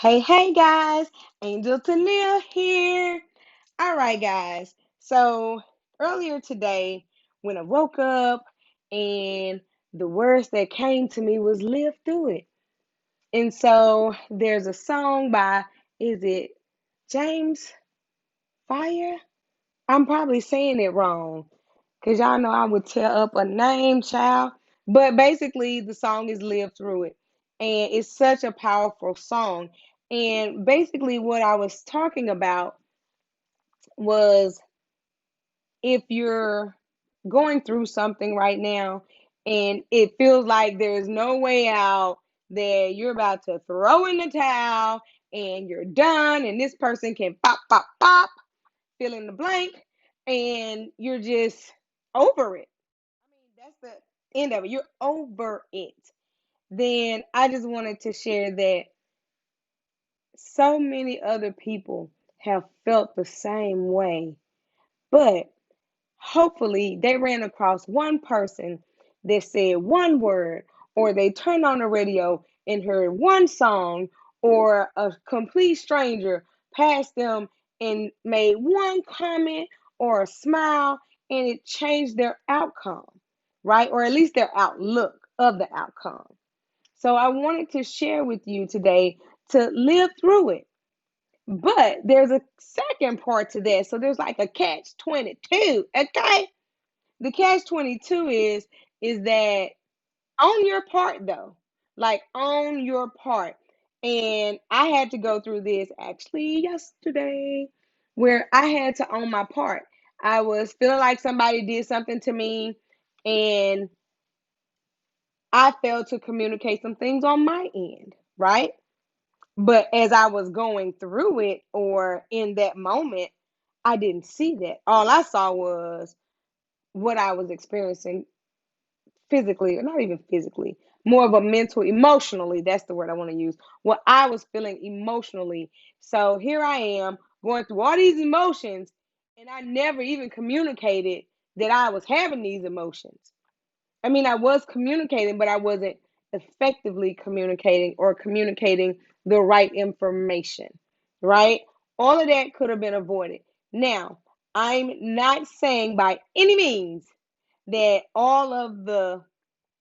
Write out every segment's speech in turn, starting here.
Hey guys, Angel Tania here. All right, guys. So earlier today, when I woke up and the words that came to me was live through it. And so there's a song by, is it James Fire? I'm probably saying it wrong because y'all know I would tear up a name, child. But basically, the song is Live Through It. And it's such a powerful song. And basically, what I was talking about was if you're going through something right now and it feels like there's no way out, that you're about to throw in the towel and you're done, and this person can pop, pop, pop, fill in the blank, and you're just over it. I mean, that's the end of it. You're over it. Then I just wanted to share that so many other people have felt the same way, but hopefully they ran across one person that said one word, or they turned on the radio and heard one song, or a complete stranger passed them and made one comment or a smile, and it changed their outcome, right? Or at least their outlook of the outcome. So I wanted to share with you today to live through it. But there's a second part to that. So there's like a catch 22, okay? The catch 22 is that on your part though, like on your part. And I had to go through this actually yesterday, where I had to own my part. I was feeling like somebody did something to me, and I failed to communicate some things on my end, right? But as I was going through it, or in that moment, I didn't see that. All I saw was what I was experiencing physically, or not even physically, more of a mental, emotionally. That's the word I want to use. What I was feeling emotionally. So here I am going through all these emotions, and I never even communicated that I was having these emotions. I mean, I was communicating, but I wasn't effectively communicating, or communicating the right information, right? All of that could have been avoided. Now, I'm not saying by any means that all of the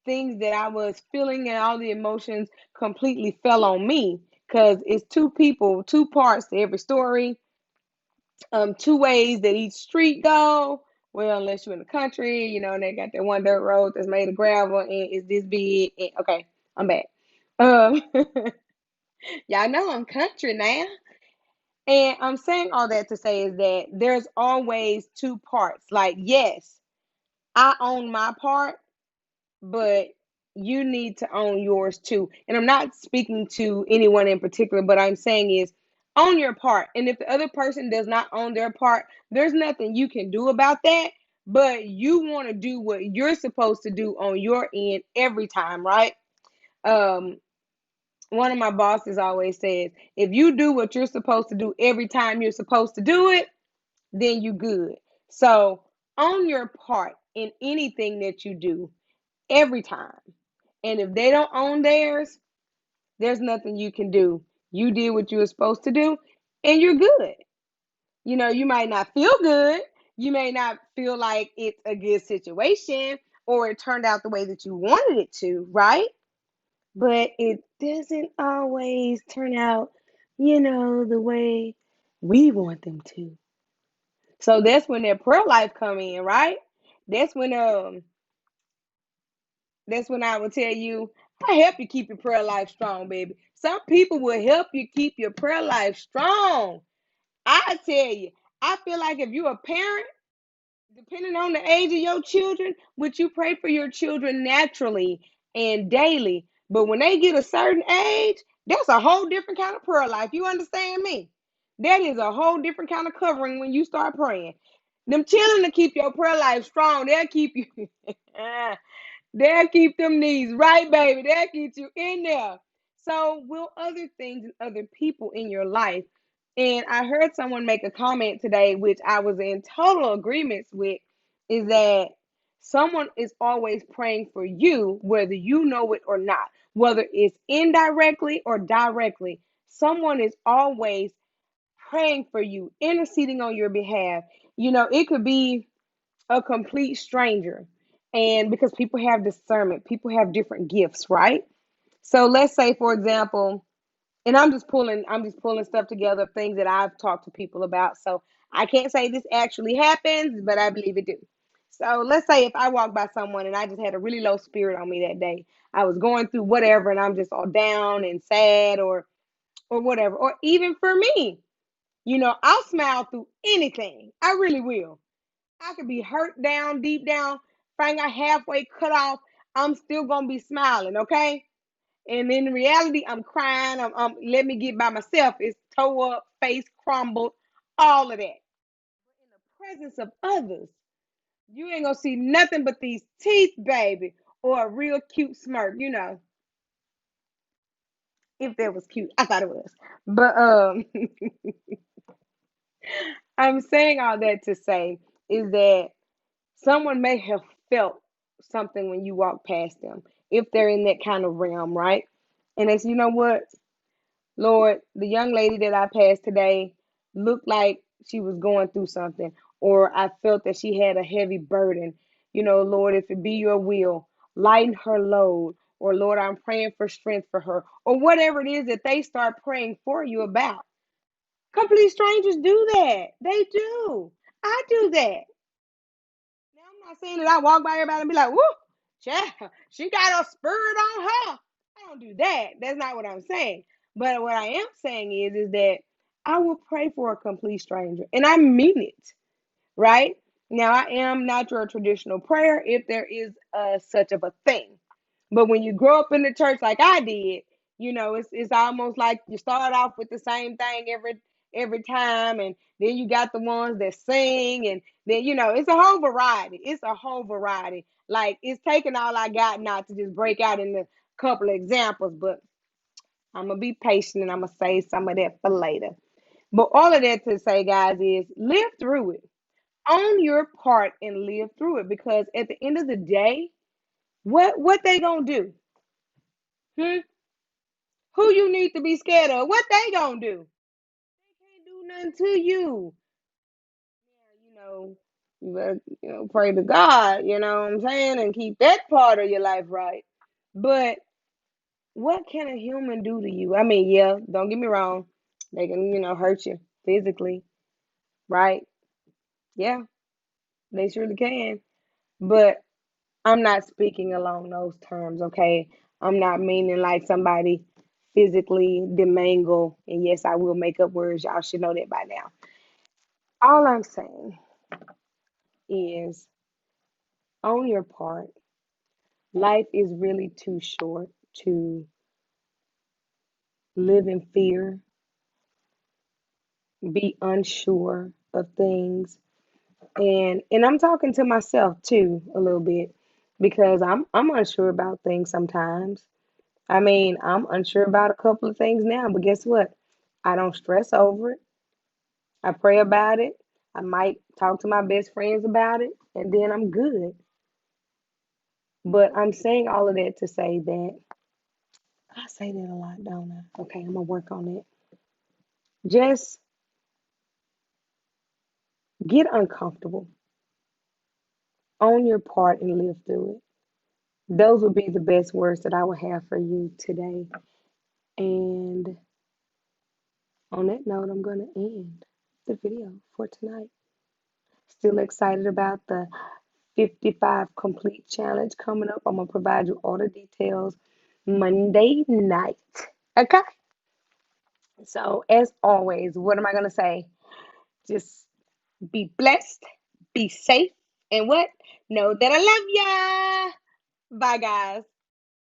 things that I was feeling and all the emotions completely fell on me, because it's two people, two parts to every story, two ways that each street go. Well, unless you're in the country, and they got that one dirt road that's made of gravel and it's this big. And, okay, I'm back. Um, y'all know I'm country now. And I'm saying all that to say is that there's always two parts. Like, yes, I own my part, but you need to own yours too. And I'm not speaking to anyone in particular, but I'm saying is own your part. And if the other person does not own their part, there's nothing you can do about that. But you want to do what you're supposed to do on your end every time, right? Um, One of my bosses always says, if you do what you're supposed to do every time you're supposed to do it, then you good. So own your part in anything that you do every time. And if they don't own theirs, there's nothing you can do. You did what you were supposed to do, and you're good. You might not feel good. You may not feel like it's a good situation, or it turned out the way that you wanted it to, right? But it doesn't always turn out, the way we want them to. So that's when that prayer life come in, right? That's when That's when I will tell you, I help you keep your prayer life strong, baby. Some people will help you keep your prayer life strong. I tell you, I feel like if you're a parent, depending on the age of your children, would you pray for your children naturally and daily? But when they get a certain age, that's a whole different kind of prayer life. You understand me? That is a whole different kind of covering when you start praying. Them children to keep your prayer life strong, they'll keep you. They'll keep them knees right, baby. They'll get you in there. So, will other things and other people in your life. And I heard someone make a comment today, which I was in total agreements with, is that someone is always praying for you, whether you know it or not, whether it's indirectly or directly. Someone is always praying for you, interceding on your behalf. It could be a complete stranger. And because people have discernment, people have different gifts, right? So let's say, for example, and I'm just pulling stuff together of things that I've talked to people about. So I can't say this actually happens, but I believe it do. So let's say if I walk by someone and I just had a really low spirit on me that day, I was going through whatever and I'm just all down and sad or whatever. Or even for me, I'll smile through anything. I really will. I could be hurt down, deep down, finger halfway cut off. I'm still gonna be smiling, okay? And in reality, I'm crying. Let me get by myself. It's toe up, face crumbled, all of that. In the presence of others, you ain't gonna see nothing but these teeth, baby, or a real cute smirk. If that was cute, I thought it was. But I'm saying all that to say is that someone may have felt something when you walk past them, if they're in that kind of realm, right? And they say, you know what? Lord, the young lady that I passed today looked like she was going through something, or I felt that she had a heavy burden. Lord, if it be your will, lighten her load, or Lord, I'm praying for strength for her, or whatever it is that they start praying for you about. Complete strangers do that. They do. I do that. Now, I'm not saying that I walk by everybody and be like, whoo, child, she got a spirit on her. I don't do that. That's not what I'm saying. But what I am saying is that I will pray for a complete stranger. And I mean it, right? Now, I am not your traditional prayer if there is such of a thing. But when you grow up in the church like I did, it's almost like you start off with the same thing every time, and then you got the ones that sing, and then it's a whole variety. It's a whole variety. Like it's taking all I got not to just break out in a couple of examples, but I'm gonna be patient and I'm gonna say some of that for later. But all of that to say, guys, is live through it. Own your part and live through it because at the end of the day, what they gonna do? Hmm? Who you need to be scared of? What they gonna do? They can't do nothing to you. Yeah, you better, pray to God, you know what I'm saying, and keep that part of your life right. But what can a human do to you? I mean, yeah, don't get me wrong. They can, hurt you physically, right? Yeah, they surely can. But I'm not speaking along those terms, okay? I'm not meaning like somebody physically demangle. And yes, I will make up words. Y'all should know that by now. All I'm saying is own your part. Life is really too short to live in fear, be unsure of things. And I'm talking to myself too a little bit because I'm unsure about things sometimes. I mean, I'm unsure about a couple of things now, but guess what? I don't stress over it. I pray about it. I might talk to my best friends about it, and then I'm good. But I'm saying all of that to say that I say that a lot, don't I? Okay, I'm gonna work on it. Just get uncomfortable, own your part, and live through it. Those would be the best words that I would have for you today. And on that note, I'm gonna end the video for tonight. Still excited about the 55 complete challenge coming up. I'm going to provide you all the details Monday night. Okay? So, as always, what am I going to say? Just be blessed, be safe, and what? Know that I love ya. Bye, guys.